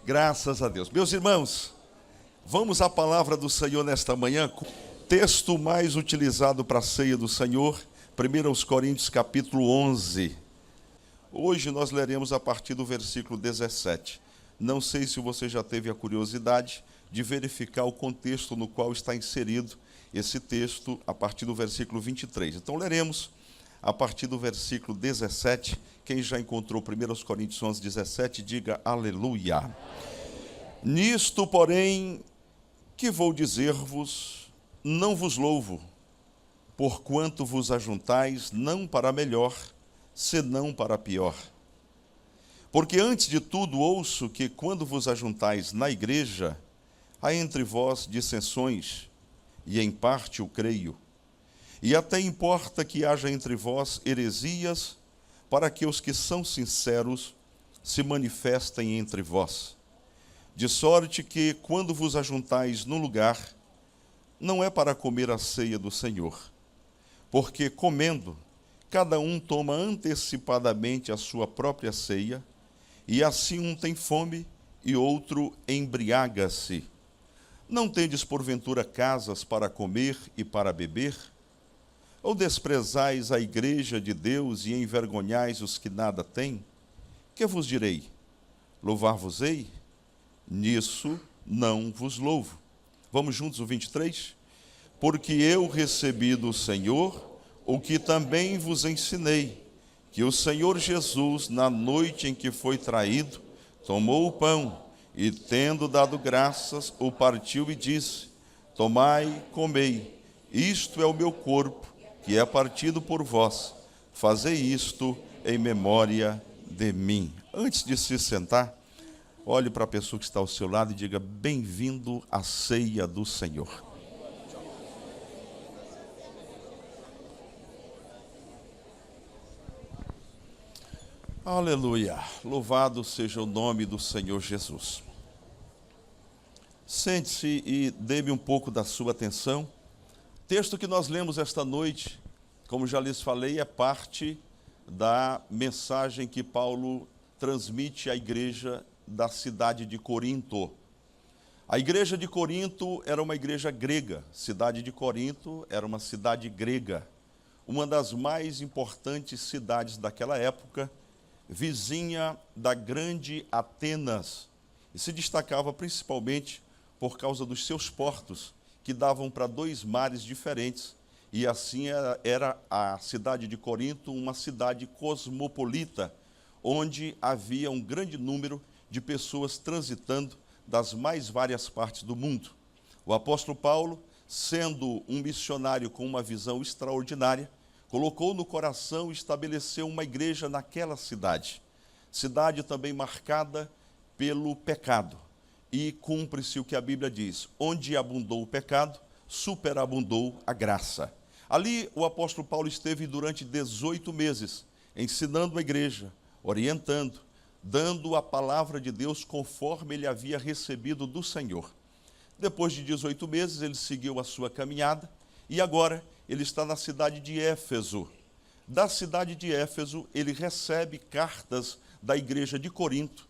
Graças a Deus. Meus irmãos, vamos à palavra do Senhor nesta manhã. Texto mais utilizado para a ceia do Senhor, 1 Coríntios capítulo 11. Hoje nós leremos a partir do versículo 17. Não sei se você já teve a curiosidade de verificar o contexto no qual está inserido esse texto a partir do versículo 23. Então leremos a partir do versículo 17. Quem já encontrou 1 Coríntios 11, 17, diga aleluia. Nisto, porém, que vou dizer-vos, não vos louvo, porquanto vos ajuntais não para melhor, senão para pior. Porque antes de tudo ouço que, quando vos ajuntais na igreja, há entre vós dissensões, e em parte o creio. E até importa que haja entre vós heresias, para que os que são sinceros se manifestem entre vós. De sorte que, quando vos ajuntais num lugar, não é para comer a ceia do Senhor. Porque, comendo, cada um toma antecipadamente a sua própria ceia, e assim um tem fome e outro embriaga-se. Não tendes, porventura, casas para comer e para beber? Ou desprezais a igreja de Deus e envergonhais os que nada têm? Que vos direi? Louvar-vos-ei? Nisso não vos louvo. Vamos juntos o 23? Porque eu recebi do Senhor o que também vos ensinei, que o Senhor Jesus, na noite em que foi traído, tomou o pão e, tendo dado graças, o partiu e disse: Tomai, comei, isto é o meu corpo, que é partido por vós. Fazei isto em memória de mim. Antes de se sentar, olhe para a pessoa que está ao seu lado e diga: bem-vindo à ceia do Senhor. Aleluia, louvado seja o nome do Senhor Jesus. Sente-se e dê-me um pouco da sua atenção. O texto que nós lemos esta noite, como já lhes falei, é parte da mensagem que Paulo transmite à igreja da cidade de Corinto. A igreja de Corinto era uma igreja grega. Cidade de Corinto era uma cidade grega, uma das mais importantes cidades daquela época, vizinha da grande Atenas, e se destacava principalmente por causa dos seus portos, que davam para dois mares diferentes, e assim era a cidade de Corinto uma cidade cosmopolita, onde havia um grande número de pessoas transitando das mais várias partes do mundo. O apóstolo Paulo, sendo um missionário com uma visão extraordinária, colocou no coração e estabeleceu uma igreja naquela cidade. Cidade também marcada pelo pecado. E cumpre-se o que a Bíblia diz: onde abundou o pecado, superabundou a graça. Ali o apóstolo Paulo esteve durante 18 meses, ensinando a igreja, orientando, dando a palavra de Deus conforme ele havia recebido do Senhor. Depois de 18 meses, ele seguiu a sua caminhada e agora ele está na cidade de Éfeso. Da cidade de Éfeso, ele recebe cartas da igreja de Corinto,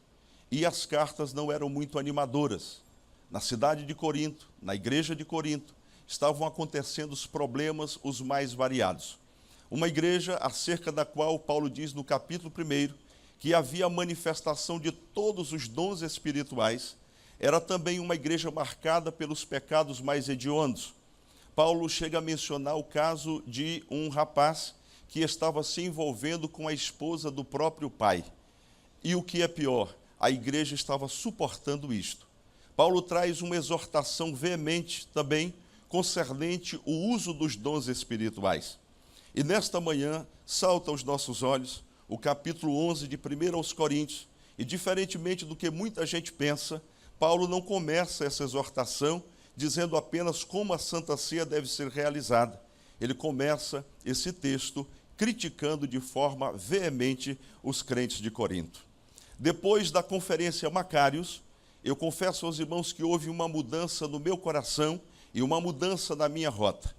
e as cartas não eram muito animadoras. Na cidade de Corinto, na igreja de Corinto, estavam acontecendo os problemas os mais variados. Uma igreja acerca da qual Paulo diz no capítulo 1 que havia a manifestação de todos os dons espirituais, era também uma igreja marcada pelos pecados mais hediondos. Paulo chega a mencionar o caso de um rapaz que estava se envolvendo com a esposa do próprio pai. E o que é pior, a igreja estava suportando isto. Paulo traz uma exortação veemente também concernente o uso dos dons espirituais. E nesta manhã salta aos nossos olhos o capítulo 11 de 1 aos Coríntios, e diferentemente do que muita gente pensa, Paulo não começa essa exortação dizendo apenas como a Santa Ceia deve ser realizada. Ele começa esse texto criticando de forma veemente os crentes de Corinto. Depois da conferência Macários, eu confesso aos irmãos que houve uma mudança no meu coração e uma mudança na minha rota.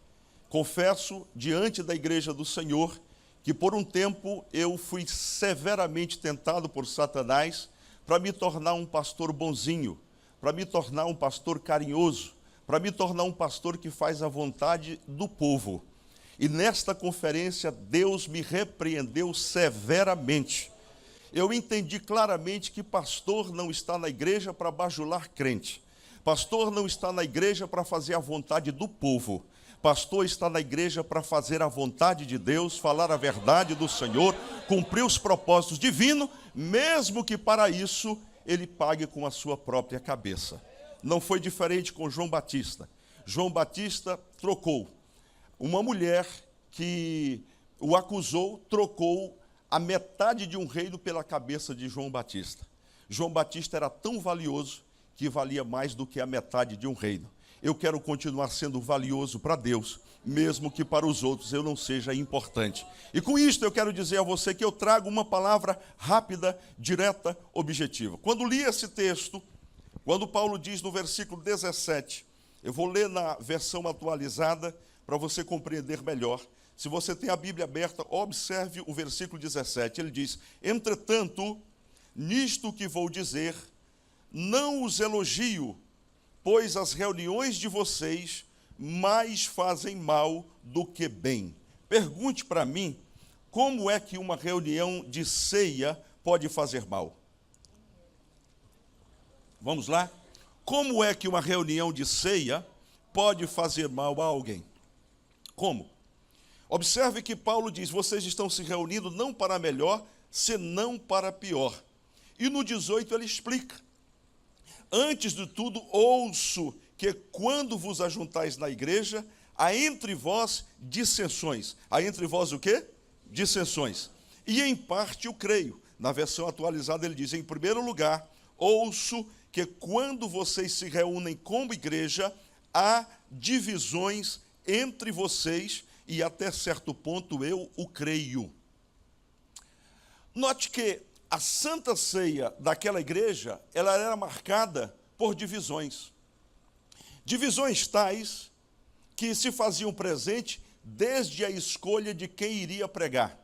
Confesso diante da igreja do Senhor que por um tempo eu fui severamente tentado por Satanás para me tornar um pastor bonzinho, para me tornar um pastor carinhoso, para me tornar um pastor que faz a vontade do povo. E nesta conferência, Deus me repreendeu severamente. Eu entendi claramente que pastor não está na igreja para bajular crente. Pastor não está na igreja para fazer a vontade do povo. Pastor está na igreja para fazer a vontade de Deus, falar a verdade do Senhor, cumprir os propósitos divinos, mesmo que para isso ele pague com a sua própria cabeça. Não foi diferente com João Batista. João Batista trocou. Uma mulher que o acusou, trocou a metade de um reino pela cabeça de João Batista. João Batista era tão valioso que valia mais do que a metade de um reino. Eu quero continuar sendo valioso para Deus, mesmo que para os outros eu não seja importante. E com isto eu quero dizer a você que eu trago uma palavra rápida, direta, objetiva. Quando li esse texto, quando Paulo diz no versículo 17, eu vou ler na versão atualizada para você compreender melhor. Se você tem a Bíblia aberta, observe o versículo 17. Ele diz: entretanto, nisto que vou dizer, não os elogio, pois as reuniões de vocês mais fazem mal do que bem. Pergunte para mim, como é que uma reunião de ceia pode fazer mal? Vamos lá? Como é que uma reunião de ceia pode fazer mal a alguém? Como? Observe que Paulo diz, vocês estão se reunindo não para melhor, senão para pior. E no 18 ele explica, antes de tudo, ouço que quando vos ajuntais na igreja, há entre vós dissensões. Há entre vós o quê? Dissensões. E em parte eu creio. Na versão atualizada ele diz, em primeiro lugar, ouço que quando vocês se reúnem como igreja, há divisões entre vocês e até certo ponto eu o creio. Note que a Santa Ceia daquela igreja, ela era marcada por divisões. Divisões tais que se faziam presente desde a escolha de quem iria pregar.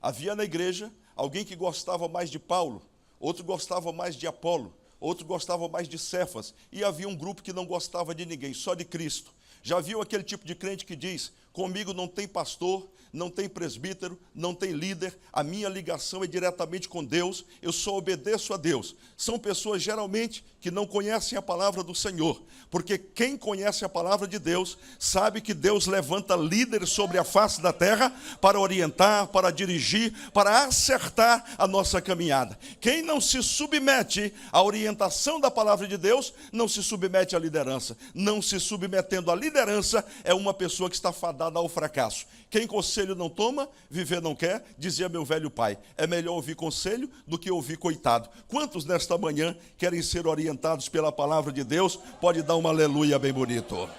Havia na igreja alguém que gostava mais de Paulo, outro gostava mais de Apolo, outro gostava mais de Cefas, e havia um grupo que não gostava de ninguém, só de Cristo. Já viu aquele tipo de crente que diz, comigo não tem pastor, não tem presbítero, não tem líder, a minha ligação é diretamente com Deus, eu só obedeço a Deus. São pessoas geralmente que não conhecem a palavra do Senhor, porque quem conhece a palavra de Deus, sabe que Deus levanta líderes sobre a face da terra para orientar, para dirigir, para acertar a nossa caminhada. Quem não se submete à orientação da palavra de Deus, não se submete à liderança. Não se submetendo à liderança é uma pessoa que está fadada ao fracasso. Quem conselho não toma, viver não quer, dizia meu velho pai. É melhor ouvir conselho do que ouvir coitado. Quantos nesta manhã querem ser orientados pela palavra de Deus? Pode dar uma aleluia bem bonito.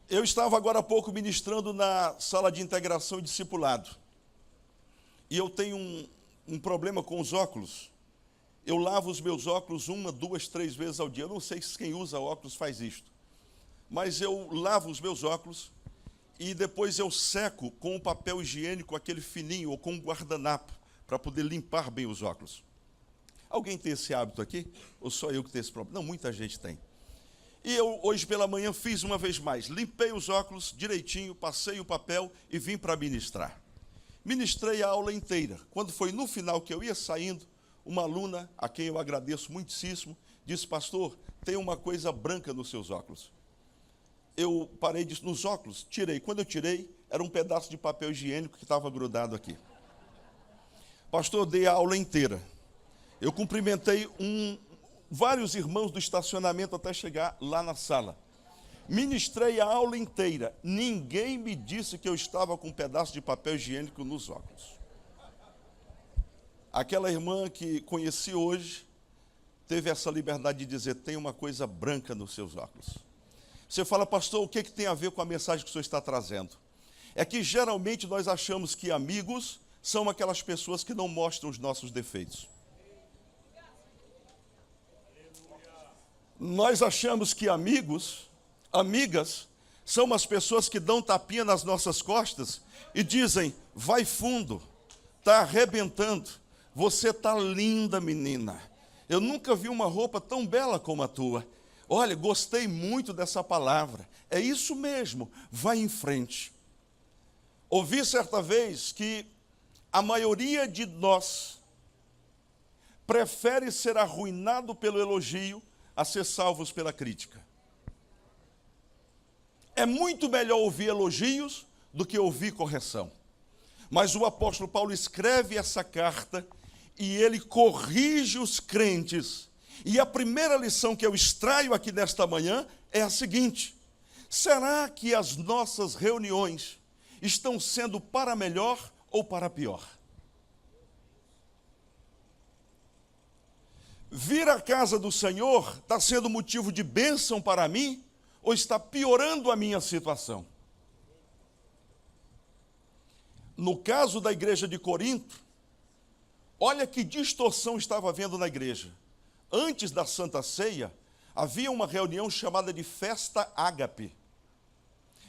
Eu estava agora há pouco ministrando na sala de integração e discipulado. E eu tenho um problema com os óculos. Eu lavo os meus óculos 1, 2, 3 vezes ao dia. Eu não sei se quem usa óculos faz isto. Mas eu lavo os meus óculos e depois eu seco com um papel higiênico, aquele fininho, ou com um guardanapo, para poder limpar bem os óculos. Alguém tem esse hábito aqui? Ou só eu que tenho esse problema? Não, muita gente tem. E eu, hoje pela manhã, fiz uma vez mais. Limpei os óculos direitinho, passei o papel e vim para ministrar. Ministrei a aula inteira. Quando foi no final que eu ia saindo, uma aluna, a quem eu agradeço muitíssimo, disse, pastor, tem uma coisa branca nos seus óculos. Eu parei nos óculos, tirei. Quando eu tirei, era um pedaço de papel higiênico que estava grudado aqui. Pastor, eu dei a aula inteira. Eu cumprimentei vários irmãos do estacionamento até chegar lá na sala. Ministrei a aula inteira. Ninguém me disse que eu estava com um pedaço de papel higiênico nos óculos. Aquela irmã que conheci hoje teve essa liberdade de dizer, tem uma coisa branca nos seus óculos. Você fala, pastor, o que tem a ver com a mensagem que o senhor está trazendo? É que geralmente nós achamos que amigos são aquelas pessoas que não mostram os nossos defeitos. Nós achamos que amigos, amigas, são as pessoas que dão tapinha nas nossas costas e dizem, vai fundo, está arrebentando, Você está linda, menina. Eu nunca vi uma roupa tão bela como a tua. Olha, gostei muito dessa palavra. É isso mesmo, vai em frente. Ouvi certa vez que a maioria de nós prefere ser arruinado pelo elogio a ser salvos pela crítica. É muito melhor ouvir elogios do que ouvir correção. Mas o apóstolo Paulo escreve essa carta e ele corrige os crentes. E a primeira lição que eu extraio aqui nesta manhã é a seguinte: será que as nossas reuniões estão sendo para melhor ou para pior? Vir à casa do Senhor está sendo motivo de bênção para mim ou está piorando a minha situação? No caso da igreja de Corinto, olha que distorção estava havendo na igreja. Antes da Santa Ceia, havia uma reunião chamada de Festa Ágape.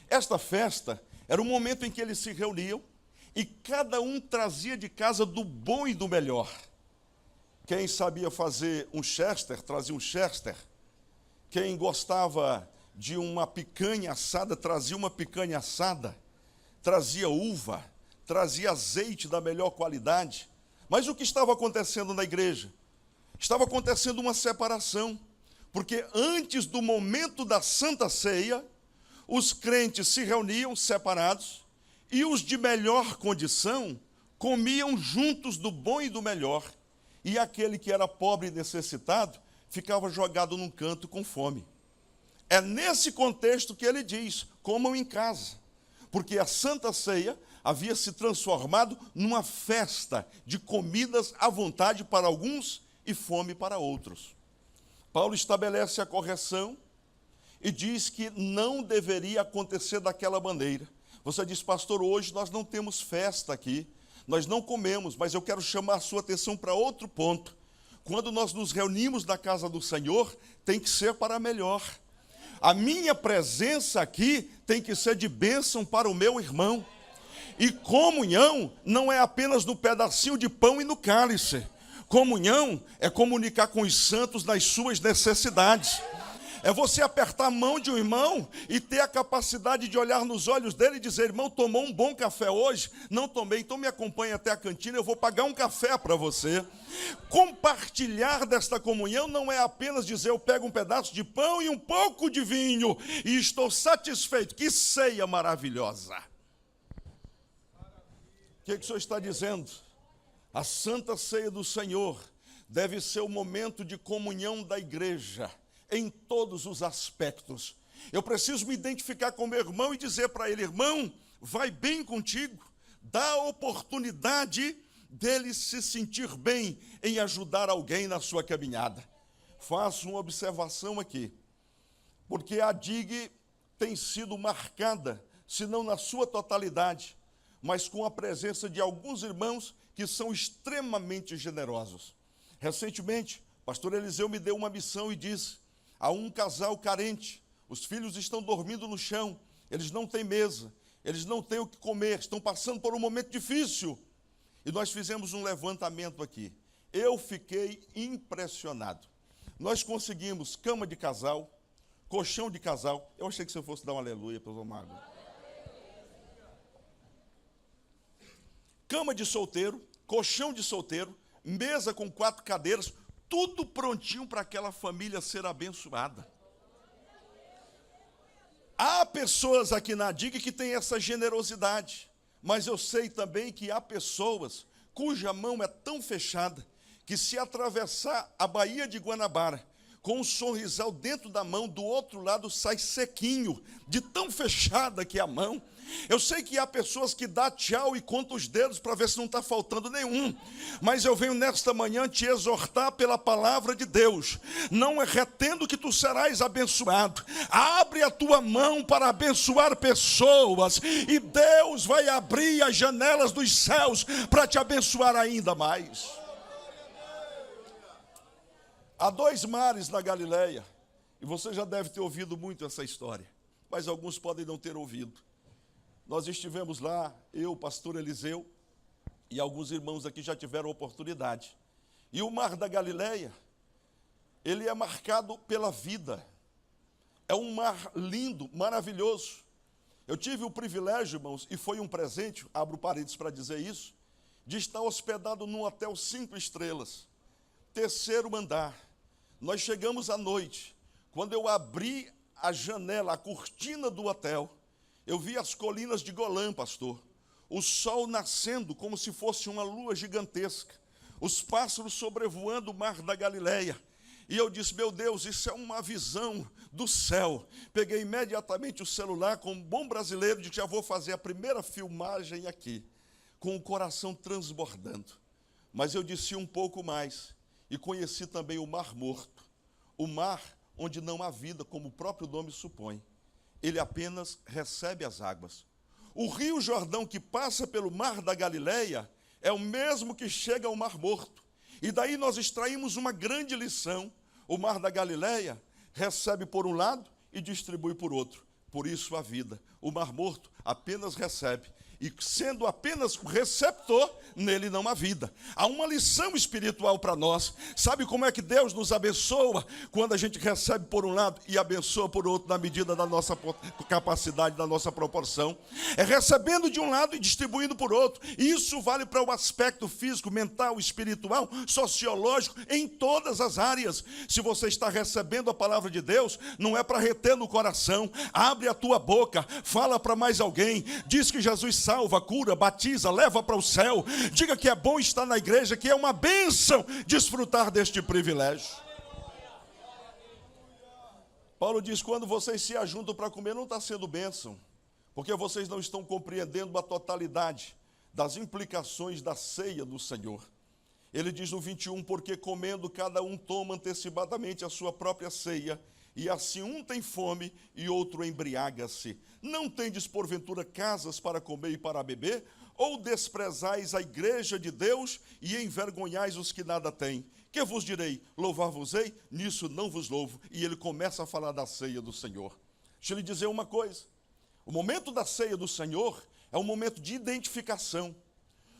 Esta festa era um momento em que eles se reuniam e cada um trazia de casa do bom e do melhor. Quem sabia fazer um chester, trazia um chester. Quem gostava de uma picanha assada, trazia uma picanha assada. Trazia uva, trazia azeite da melhor qualidade. Mas o que estava acontecendo na igreja? Estava acontecendo uma separação, porque antes do momento da Santa Ceia, os crentes se reuniam separados e os de melhor condição comiam juntos do bom e do melhor, e aquele que era pobre e necessitado ficava jogado num canto com fome. É nesse contexto que ele diz: comam em casa, porque a Santa Ceia havia se transformado numa festa de comidas à vontade para alguns e fome para outros. Paulo estabelece a correção e diz que não deveria acontecer daquela maneira. Você diz: pastor, hoje nós não temos festa aqui, nós não comemos, mas eu quero chamar a sua atenção para outro ponto. Quando nós nos reunimos na casa do Senhor, tem que ser para melhor. A minha presença aqui tem que ser de bênção para o meu irmão. E comunhão não é apenas no pedacinho de pão e no cálice. Comunhão é comunicar com os santos nas suas necessidades. É você apertar a mão de um irmão e ter a capacidade de olhar nos olhos dele e dizer: irmão, tomou um bom café hoje? Não tomei, então me acompanhe até a cantina, eu vou pagar um café para você. Compartilhar desta comunhão não é apenas dizer: eu pego um pedaço de pão e um pouco de vinho e estou satisfeito. Que ceia maravilhosa! O que o senhor está dizendo? A Santa Ceia do Senhor deve ser o momento de comunhão da igreja, em todos os aspectos. Eu preciso me identificar com meu irmão e dizer para ele: irmão, vai bem contigo, dá a oportunidade dele se sentir bem em ajudar alguém na sua caminhada. Faço uma observação aqui, porque a DIG tem sido marcada, se não na sua totalidade, mas com a presença de alguns irmãos que são extremamente generosos. Recentemente, o pastor Eliseu me deu uma missão e disse: há um casal carente, os filhos estão dormindo no chão, eles não têm mesa, eles não têm o que comer, estão passando por um momento difícil. E nós fizemos um levantamento aqui. Eu fiquei impressionado. Nós conseguimos cama de casal, colchão de casal. Eu achei que você fosse dar um aleluia para o Mago. Cama de solteiro, colchão de solteiro, mesa com 4 cadeiras, tudo prontinho para aquela família ser abençoada. Há pessoas aqui na DIG que têm essa generosidade, mas eu sei também que há pessoas cuja mão é tão fechada que, se atravessar a Baía de Guanabara com um sorrisal dentro da mão, do outro lado sai sequinho, de tão fechada que é a mão. Eu sei que há pessoas que dão tchau e contam os dedos para ver se não está faltando nenhum. Mas eu venho nesta manhã te exortar pela palavra de Deus. Não é retendo que tu serás abençoado. Abre a tua mão para abençoar pessoas. E Deus vai abrir as janelas dos céus para te abençoar ainda mais. Há 2 mares na Galileia. E você já deve ter ouvido muito essa história. Mas alguns podem não ter ouvido. Nós estivemos lá, eu, o pastor Eliseu, e alguns irmãos aqui já tiveram oportunidade. E o Mar da Galileia, ele é marcado pela vida. É um mar lindo, maravilhoso. Eu tive o privilégio, irmãos, e foi um presente, abro parênteses para dizer isso, de estar hospedado num hotel 5 estrelas, 3º andar. Nós chegamos à noite. Quando eu abri a janela, a cortina do hotel, eu vi as colinas de Golã, pastor. O sol nascendo como se fosse uma lua gigantesca. Os pássaros sobrevoando o Mar da Galileia. E eu disse, meu Deus, isso é uma visão do céu. Peguei imediatamente o celular, como bom brasileiro, disse, já vou fazer a primeira filmagem aqui, com o coração transbordando. Mas eu disse um pouco mais, e conheci também o Mar Morto, o mar onde não há vida, como o próprio nome supõe. Ele apenas recebe as águas. O rio Jordão que passa pelo Mar da Galileia é o mesmo que chega ao Mar Morto. E daí nós extraímos uma grande lição. O Mar da Galileia recebe por um lado e distribui por outro. Por isso a vida. O Mar Morto apenas recebe. E sendo apenas o receptor, nele não há vida. Há uma lição espiritual para nós. Sabe como é que Deus nos abençoa? Quando a gente recebe por um lado e abençoa por outro, na medida da nossa capacidade, da nossa proporção. É recebendo de um lado e distribuindo por outro. E isso vale para o aspecto físico, mental, espiritual, sociológico, em todas as áreas. Se você está recebendo a palavra de Deus, não é para reter no coração. Abre a tua boca, fala para mais alguém, diz que Jesus salva, cura, batiza, leva para o céu. Diga que é bom estar na igreja, que é uma bênção desfrutar deste privilégio. Paulo diz, quando vocês se ajuntam para comer, não está sendo bênção, porque vocês não estão compreendendo a totalidade das implicações da ceia do Senhor. Ele diz no 21, porque comendo cada um toma antecipadamente a sua própria ceia, e assim um tem fome e outro embriaga-se. Não tendes porventura casas para comer e para beber? Ou desprezais a igreja de Deus e envergonhais os que nada têm? Que vos direi? Louvar-vos-ei? Nisso não vos louvo. E ele começa a falar da ceia do Senhor. Deixa eu lhe dizer uma coisa. O momento da ceia do Senhor é um momento de identificação.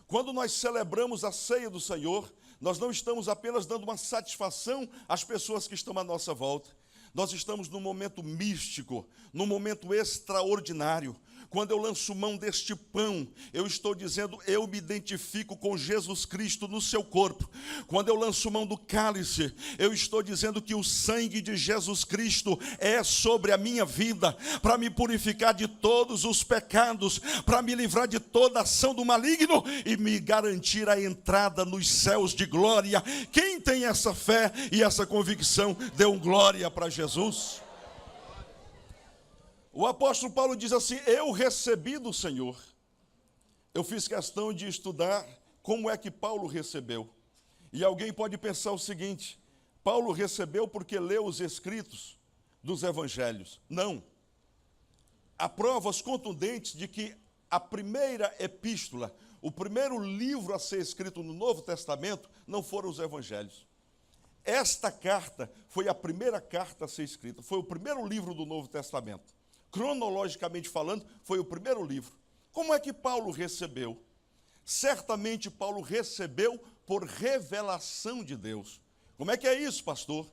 Quando nós celebramos a ceia do Senhor, nós não estamos apenas dando uma satisfação às pessoas que estão à nossa volta. Nós estamos num momento místico, num momento extraordinário. Quando eu lanço mão deste pão, eu estou dizendo, eu me identifico com Jesus Cristo no seu corpo. Quando eu lanço mão do cálice, eu estou dizendo que o sangue de Jesus Cristo é sobre a minha vida, para me purificar de todos os pecados, para me livrar de toda ação do maligno e me garantir a entrada nos céus de glória. Quem tem essa fé e essa convicção, dê um glória para Jesus. O apóstolo Paulo diz assim, eu recebi do Senhor. Eu fiz questão de estudar como é que Paulo recebeu. E alguém pode pensar o seguinte, Paulo recebeu porque leu os escritos dos evangelhos. Não. Há provas contundentes de que a primeira epístola, o primeiro livro a ser escrito no Novo Testamento, não foram os evangelhos. Esta carta foi a primeira carta a ser escrita, foi o primeiro livro do Novo Testamento. Cronologicamente falando, foi o primeiro livro. Como é que Paulo recebeu? Certamente Paulo recebeu por revelação de Deus. Como é que é isso, pastor?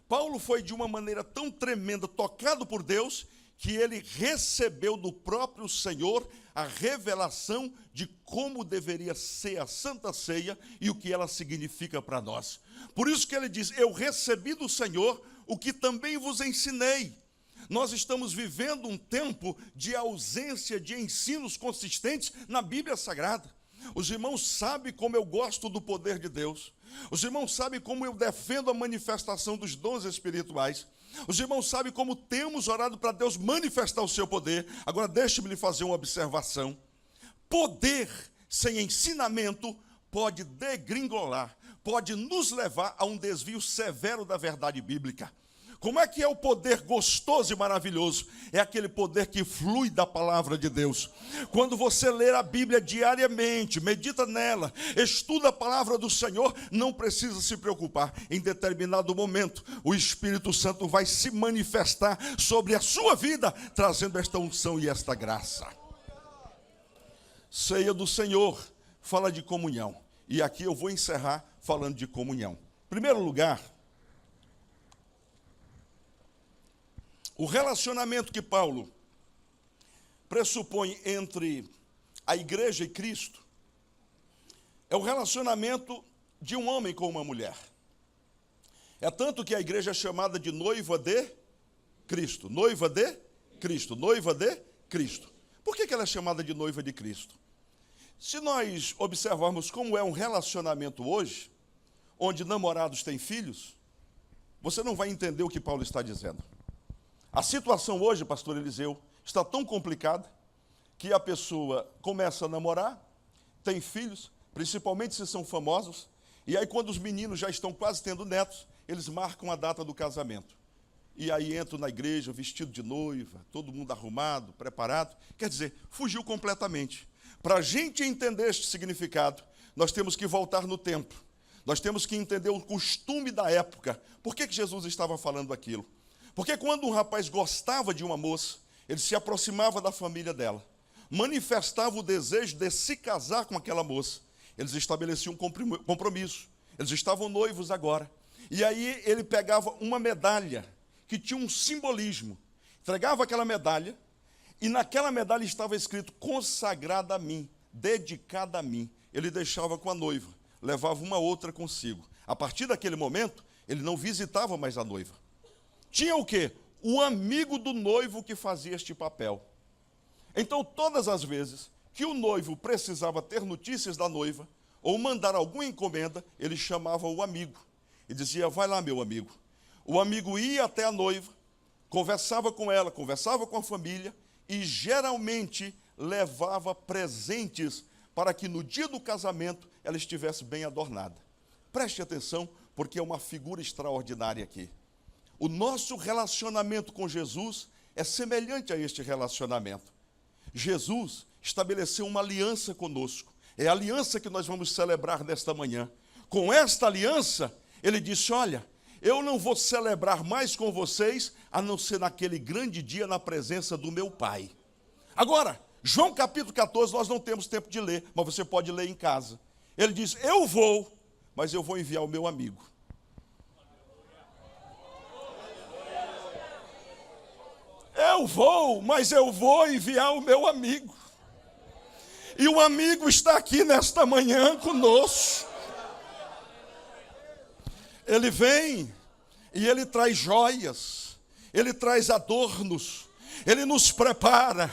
Paulo foi de uma maneira tão tremenda, tocado por Deus, que ele recebeu do próprio Senhor a revelação de como deveria ser a Santa Ceia e o que ela significa para nós. Por isso que ele diz, eu recebi do Senhor o que também vos ensinei. Nós estamos vivendo um tempo de ausência de ensinos consistentes na Bíblia Sagrada. Os irmãos sabem como eu gosto do poder de Deus. Os irmãos sabem como eu defendo a manifestação dos dons espirituais. Os irmãos sabem como temos orado para Deus manifestar o seu poder. Agora deixe-me lhe fazer uma observação. Poder sem ensinamento pode degringolar, pode nos levar a um desvio severo da verdade bíblica. Como é que é o poder gostoso e maravilhoso? É aquele poder que flui da palavra de Deus. Quando você lê a Bíblia diariamente, medita nela, estuda a palavra do Senhor, não precisa se preocupar. Em determinado momento, o Espírito Santo vai se manifestar sobre a sua vida, trazendo esta unção e esta graça. Ceia do Senhor fala de comunhão. E aqui eu vou encerrar falando de comunhão. Em primeiro lugar, o relacionamento que Paulo pressupõe entre a igreja e Cristo é o relacionamento de um homem com uma mulher. É tanto que a igreja é chamada de noiva de Cristo. Noiva de Cristo. Noiva de Cristo. Por que ela é chamada de noiva de Cristo? Se nós observarmos como é um relacionamento hoje, onde namorados têm filhos, você não vai entender o que Paulo está dizendo. A situação hoje, pastor Eliseu, está tão complicada que a pessoa começa a namorar, tem filhos, principalmente se são famosos, e aí quando os meninos já estão quase tendo netos, eles marcam a data do casamento. E aí entram na igreja vestido de noiva, todo mundo arrumado, preparado. Quer dizer, fugiu completamente. Para a gente entender este significado, nós temos que voltar no tempo. Nós temos que entender o costume da época. Por que Jesus estava falando aquilo? Porque quando um rapaz gostava de uma moça, ele se aproximava da família dela, manifestava o desejo de se casar com aquela moça. Eles estabeleciam um compromisso. Eles estavam noivos agora. E aí ele pegava uma medalha que tinha um simbolismo. Entregava aquela medalha e naquela medalha estava escrito consagrada a mim, dedicada a mim. Ele deixava com a noiva, levava uma outra consigo. A partir daquele momento, ele não visitava mais a noiva. Tinha o quê? O amigo do noivo que fazia este papel. Então, todas as vezes que o noivo precisava ter notícias da noiva ou mandar alguma encomenda, ele chamava o amigo e dizia, vai lá, meu amigo. O amigo ia até a noiva, conversava com ela, conversava com a família e geralmente levava presentes para que no dia do casamento ela estivesse bem adornada. Preste atenção, porque é uma figura extraordinária aqui. O nosso relacionamento com Jesus é semelhante a este relacionamento. Jesus estabeleceu uma aliança conosco. É a aliança que nós vamos celebrar nesta manhã. Com esta aliança, ele disse, olha, eu não vou celebrar mais com vocês, a não ser naquele grande dia na presença do meu Pai. Agora, João capítulo 14, nós não temos tempo de ler, mas você pode ler em casa. Ele diz, eu vou, mas eu vou enviar o meu amigo. Eu vou, mas eu vou enviar o meu amigo. E o amigo está aqui nesta manhã conosco. Ele vem e ele traz joias, ele traz adornos, ele nos prepara,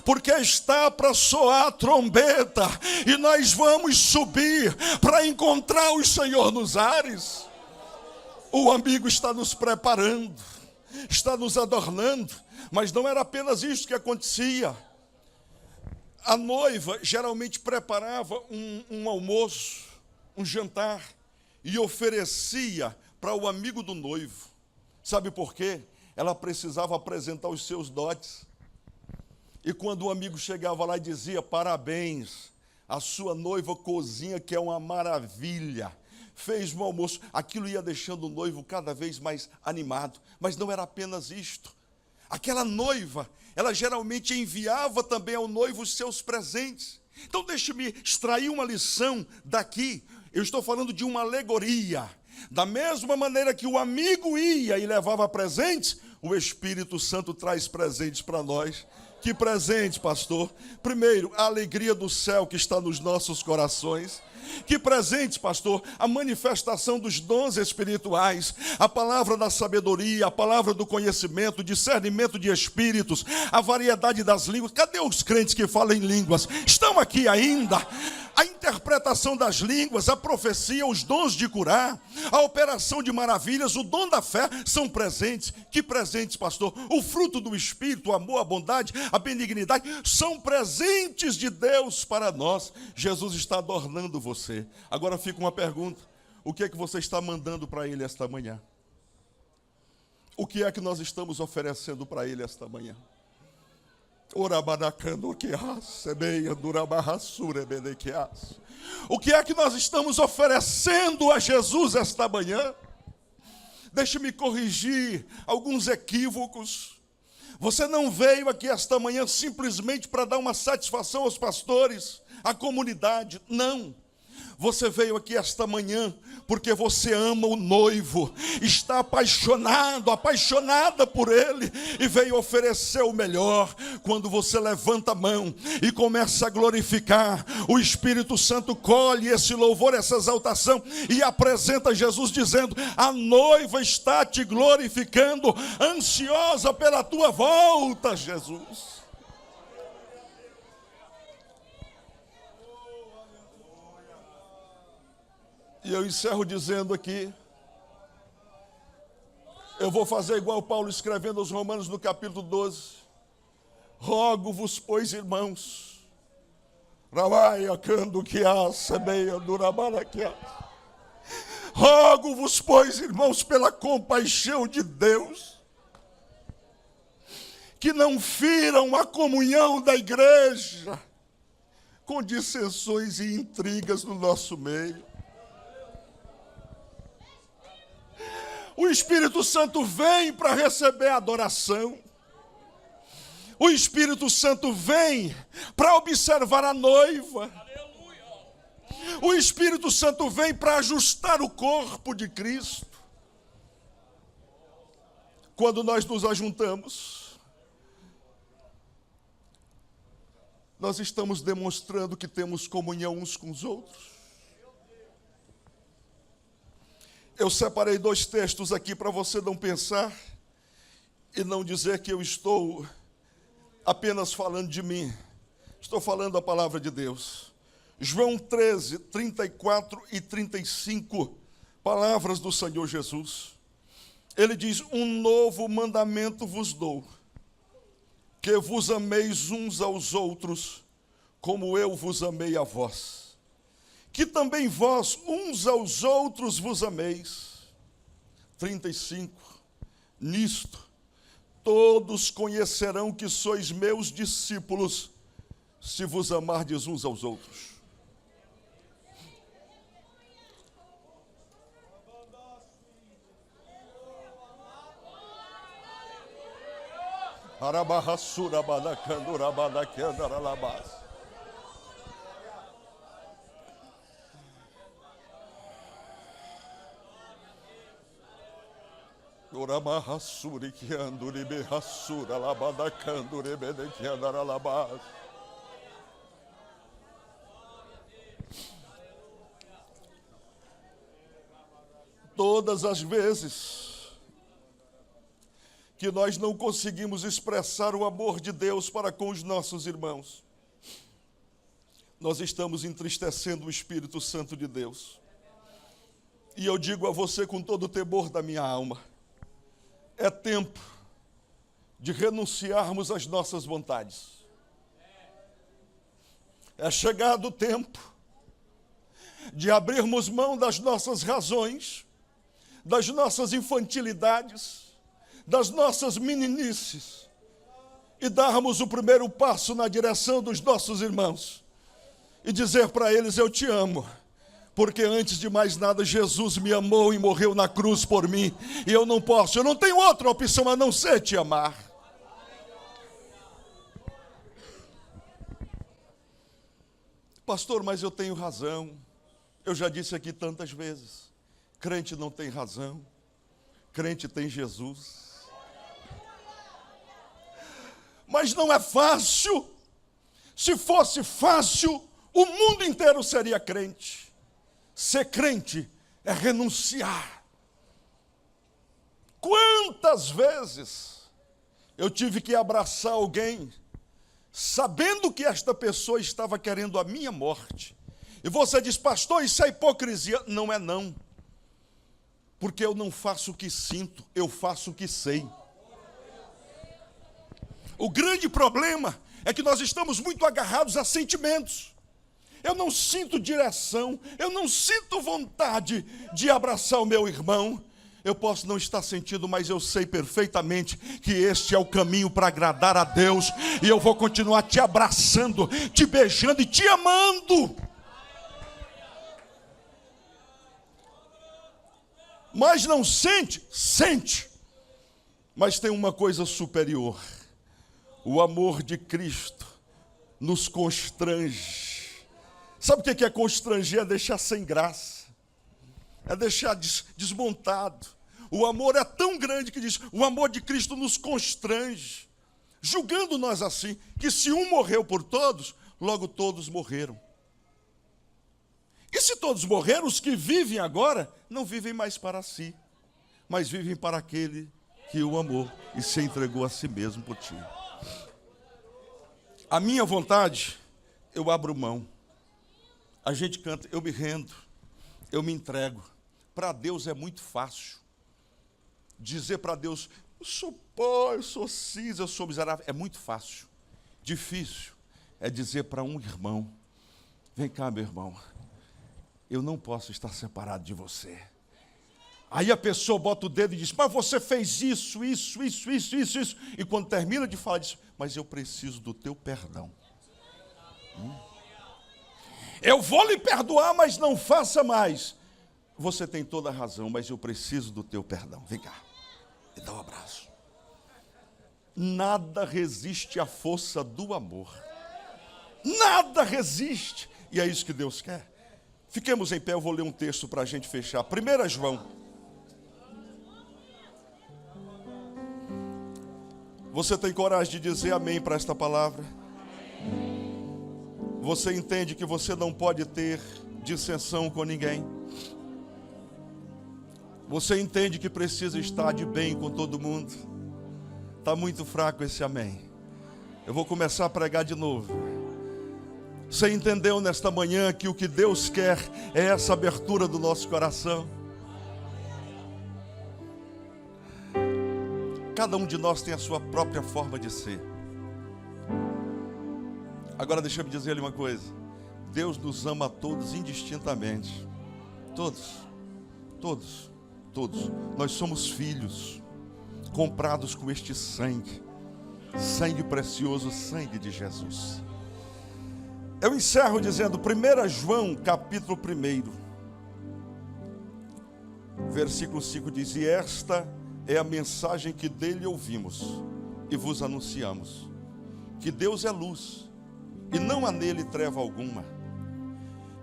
porque está para soar a trombeta e nós vamos subir para encontrar o Senhor nos ares. O amigo está nos preparando, está nos adornando, mas não era apenas isso que acontecia. A noiva geralmente preparava um almoço, um jantar, e oferecia para o amigo do noivo. Sabe por quê? Ela precisava apresentar os seus dotes. E quando o amigo chegava lá e dizia, parabéns, a sua noiva cozinha, que é uma maravilha, fez um almoço, aquilo ia deixando o noivo cada vez mais animado. Mas não era apenas isto. Aquela noiva, ela geralmente enviava também ao noivo os seus presentes. Então deixe-me extrair uma lição daqui. Eu estou falando de uma alegoria. Da mesma maneira que o amigo ia e levava presentes, o Espírito Santo traz presentes para nós. Que presente, pastor? Primeiro, a alegria do céu que está nos nossos corações. Que presente, pastor? A manifestação dos dons espirituais, a palavra da sabedoria, a palavra do conhecimento, o discernimento de espíritos, a variedade das línguas. Cadê os crentes que falam em línguas? Estão aqui ainda. A interpretação das línguas, a profecia, os dons de curar, a operação de maravilhas, o dom da fé são presentes. Que presentes, pastor? O fruto do Espírito, o amor, a bondade, a benignidade, são presentes de Deus para nós. Jesus está adornando você. Agora fica uma pergunta: o que é que você está mandando para Ele esta manhã? O que é que nós estamos oferecendo para Ele esta manhã? O que é que nós estamos oferecendo a Jesus esta manhã? Deixe-me corrigir alguns equívocos. Você não veio aqui esta manhã simplesmente para dar uma satisfação aos pastores, à comunidade. Não. Você veio aqui esta manhã porque você ama o noivo, está apaixonado, apaixonada por ele, e veio oferecer o melhor. Quando você levanta a mão e começa a glorificar, o Espírito Santo colhe esse louvor, essa exaltação, e apresenta Jesus dizendo: a noiva está te glorificando, ansiosa pela tua volta, Jesus. E eu encerro dizendo aqui, eu vou fazer igual Paulo escrevendo aos Romanos no capítulo 12. Rogo-vos, pois, irmãos, rogo-vos, pois, irmãos, pela compaixão de Deus, que não firam a comunhão da igreja com dissensões e intrigas no nosso meio. O Espírito Santo vem para receber a adoração. O Espírito Santo vem para observar a noiva. O Espírito Santo vem para ajustar o corpo de Cristo. Quando nós nos ajuntamos, nós estamos demonstrando que temos comunhão uns com os outros. Eu separei 2 textos aqui para você não pensar e não dizer que eu estou apenas falando de mim. Estou falando a palavra de Deus. João 13, 34 e 35, palavras do Senhor Jesus. Ele diz: um novo mandamento vos dou, que vos ameis uns aos outros, como eu vos amei a vós. Que também vós uns aos outros vos ameis. 35. Nisto, todos conhecerão que sois meus discípulos, se vos amardes uns aos outros. Todas as vezes que nós não conseguimos expressar o amor de Deus para com os nossos irmãos, nós estamos entristecendo o Espírito Santo de Deus. E eu digo a você com todo o temor da minha alma: é tempo de renunciarmos às nossas vontades. É chegado o tempo de abrirmos mão das nossas razões, das nossas infantilidades, das nossas meninices, e darmos o primeiro passo na direção dos nossos irmãos e dizer para eles: eu te amo. Porque antes de mais nada, Jesus me amou e morreu na cruz por mim. E eu não tenho outra opção a não ser te amar. Pastor, mas eu tenho razão. Eu já disse aqui tantas vezes: crente não tem razão, crente tem Jesus. Mas não é fácil. Se fosse fácil, o mundo inteiro seria crente. Ser crente é renunciar. Quantas vezes eu tive que abraçar alguém, sabendo que esta pessoa estava querendo a minha morte. E você diz: pastor, isso é hipocrisia. Não é não. Porque eu não faço o que sinto, eu faço o que sei. O grande problema é que nós estamos muito agarrados a sentimentos. Eu não sinto direção, eu não sinto vontade de abraçar o meu irmão. Eu posso não estar sentindo, mas eu sei perfeitamente que este é o caminho para agradar a Deus. E eu vou continuar te abraçando, te beijando e te amando. Mas não sente? Sente. Mas tem uma coisa superior. O amor de Cristo nos constrange. Sabe o que é constranger? É deixar sem graça. É deixar desmontado. O amor é tão grande que diz, o amor de Cristo nos constrange. Julgando nós assim, que se um morreu por todos, logo todos morreram. E se todos morreram, os que vivem agora, não vivem mais para si, mas vivem para aquele que o amou e se entregou a si mesmo por ti. A minha vontade, eu abro mão. A gente canta, eu me rendo, eu me entrego. Para Deus é muito fácil. Dizer para Deus, eu sou pó, eu sou cinza, eu sou miserável, é muito fácil. Difícil é dizer para um irmão, vem cá, meu irmão, eu não posso estar separado de você. Aí a pessoa bota o dedo e diz, mas você fez isso. E quando termina de falar disso, mas eu preciso do teu perdão. Eu vou lhe perdoar, mas não faça mais. Você tem toda a razão, mas eu preciso do teu perdão. Vem cá, me dá um abraço. Nada resiste à força do amor. Nada resiste. E é isso que Deus quer. Fiquemos em pé, eu vou ler um texto para a gente fechar. 1 João. Você tem coragem de dizer amém para esta palavra? Você entende que você não pode ter dissensão com ninguém? Você entende que precisa estar de bem com todo mundo? Está muito fraco esse amém. Eu vou começar a pregar de novo. Você entendeu nesta manhã que o que Deus quer é essa abertura do nosso coração? Cada um de nós tem a sua própria forma de ser. Agora deixa eu me dizer uma coisa. Deus nos ama a todos indistintamente. Todos. Nós somos filhos, comprados com este sangue. Sangue precioso, sangue de Jesus. Eu encerro dizendo, 1 João, capítulo 1, versículo 5 diz, e esta é a mensagem que dele ouvimos e vos anunciamos, que Deus é luz e não há nele treva alguma.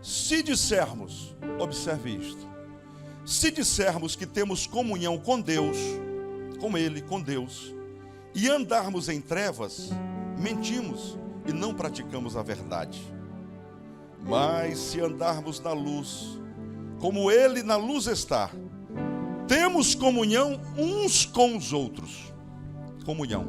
Se dissermos, observe isto, se dissermos que temos comunhão com Deus, com Ele, com Deus, e andarmos em trevas, mentimos e não praticamos a verdade. Mas se andarmos na luz, como Ele na luz está, temos comunhão uns com os outros. Comunhão.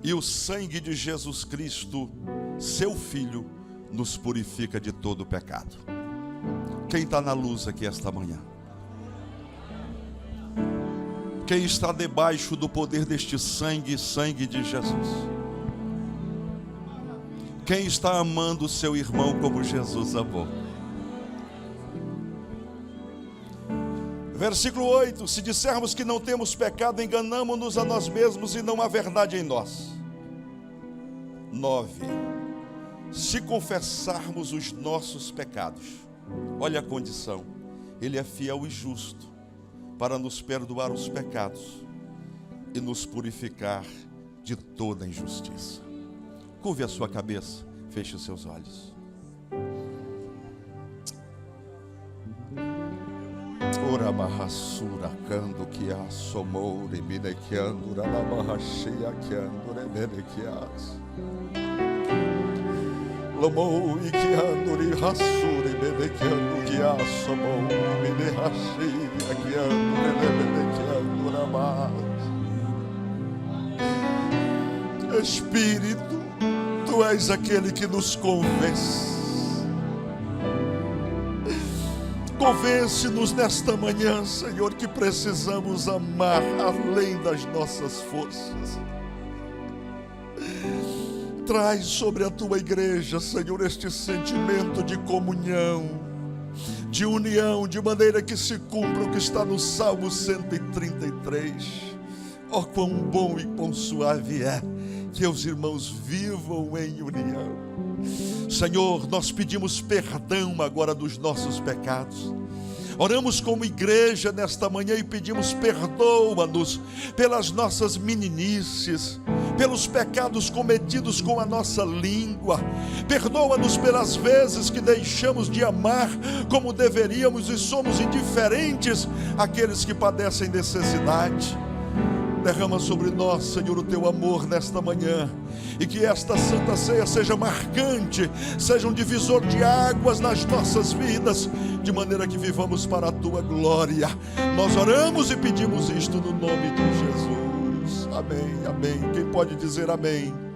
E o sangue de Jesus Cristo, seu Filho, nos purifica de todo o pecado. Quem está na luz aqui esta manhã? Quem está debaixo do poder deste sangue, sangue de Jesus? Quem está amando o seu irmão como Jesus amou? Versículo 8, se dissermos que não temos pecado, enganamo-nos a nós mesmos e não há verdade em nós. 9, se confessarmos os nossos pecados, olha a condição, Ele é fiel e justo para nos perdoar os pecados e nos purificar de toda injustiça. Curve a sua cabeça, feche os seus olhos. Ora barrassura cando que assomou rebide que andura na barrachia que andura rebide que as lomou e que andura rassura rebide que andura que assomou rebide rachia que andura rebide que andura mais. Espírito, Tu és aquele que nos convence. Convence-nos nesta manhã, Senhor, que precisamos amar além das nossas forças. Traz sobre a Tua igreja, Senhor, este sentimento de comunhão, de união, de maneira que se cumpra o que está no Salmo 133. Oh, quão bom e quão suave é que os irmãos vivam em união. Senhor, nós pedimos perdão agora dos nossos pecados. Oramos como igreja nesta manhã e pedimos: perdoa-nos pelas nossas meninices, pelos pecados cometidos com a nossa língua. Perdoa-nos pelas vezes que deixamos de amar como deveríamos e somos indiferentes àqueles que padecem necessidade. Derrama sobre nós, Senhor, o teu amor nesta manhã, e que esta Santa Ceia seja marcante, seja um divisor de águas nas nossas vidas, de maneira que vivamos para a tua glória. Nós oramos e pedimos isto no nome de Jesus. Amém, amém. Quem pode dizer amém?